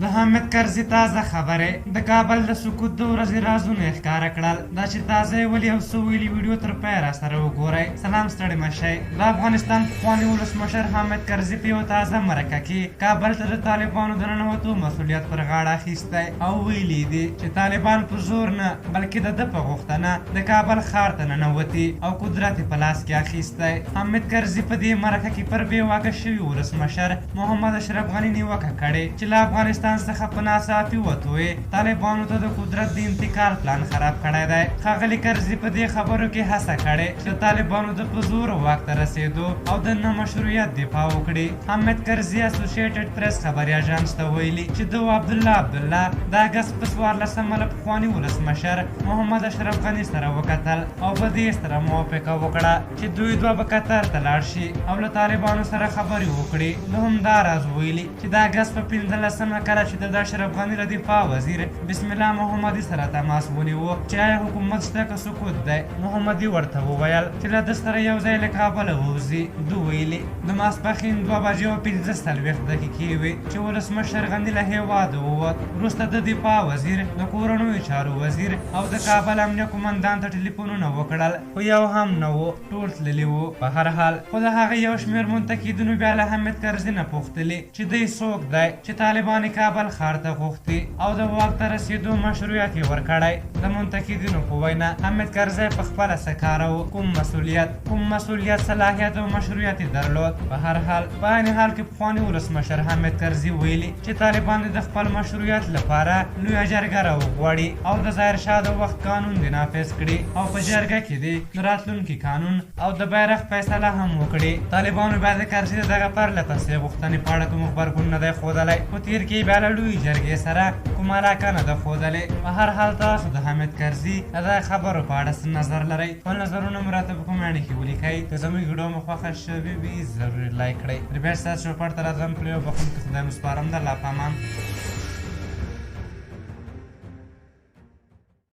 د حامد کرزي تازه خبرې د کابل د سقوط د ورځې رازونه یې ښکاره کړل. دا چې تازه یې ولې او څه ویلي ویډیو تر پایه راسره وګورئ. سلام، ستړي مه شئ. د افغانستان پخواني ولسمشر حامد کرزي په یو تازه مرکه کې کابل ته د طالبانو د ننوتو مسؤلیت پر غاړه اخیستی او ویلي دي چې طالبان په زور نه بلکې د ده په غوښتنه د کابل ښار ته ننوتي او قدرت یې په لاس کې اخیستی. حامد کرزي په دې مرکه کې پر بې واکه شوي ولسمشر محمد اشرف غني نیوکه کړې چې له افغانستان څخه په ناڅاپي وتو طالبانو ته د قدرت د انتقال پلان خراب کړی دی. ښاغلي کرزي په دې خبرو کې هڅه کړې چې د طالبانو د په زور واک ته رسېدو او د نه مشروعیت دفاع وکړي. حامد کرزي اسوسییټډ پریس خبري اژانس ته ویلي چې د عبدالله د اګست په 14 له پخواني ولسمشر محمد اشرف غني سره وکتل او په دې سره موافقه وکړه چې دوی دوه به قطر ته لاړ شي او له طالبانو سره خبرې وکړي. د همدا راز ویلي چې د اګست په 15 کله چې د اشرف غني له دفاع وزیر بسم الله محمدي سره تماس ونیو چې آیا حکومت شته که سقوط دی. محمدي ورته وویل چې له ده سره یو ځای له کابله ووځي. ده ویلي د ماسپښین 2:15 وې چې ولسمشر غني له هېواده ووت. وروسته د دفاع وزیر، د کورنیو چارو وزیر او د کابل امنیه قومندان ته ټلیفونونه وکړل خو یو هم نه و، ټول تللي وو. په هر حال خو د هغه یو شمېر منتقدینو بیا له حامد کرزي نه پوښتلي چې دی څوک دی چې طالبان کابل ښار ته غوښتي او د واک ته رسېدو مشروعیت یې ورکړی. د منتقدینو په وینا حامد کرزي په خپله څه کاره و، کوم مسؤلیت صلاحیت او مشروعیت یې درلود. په هر حال په عین حال کې پخواني ولسمشر حامد کرزي ویلي چې طالبان د خپل مشروعیت لپاره لویه جرګه راوغواړي او د ظاهرشاه د وخت قانون دې نافظ کړي او په جرګه کې دې د راتلونکي قانون او د بیرغ فیصله هم وکړي. طالبانو بیا د کرزي د دغه پرله پسې غوښتنې په اړه کوم غبرګون نه دی ښودلی خو تېر کې بیا له لویې جرګې سره کومه علاقه نه ده ښودلې. په هر حال تاسو د حامد کرزي د دغه خبرو په اړه څه نظر لرئ؟ خپل نظرونه مو راته په کومنټ کې ولیکئ. که زموږ ویډیو مو خوښه شوې وي ضروري لایک کړئ. بیا ستاسو چوپړ ته راځم، پرې او بخښونکي خدای مو سپارم. د الله په امان.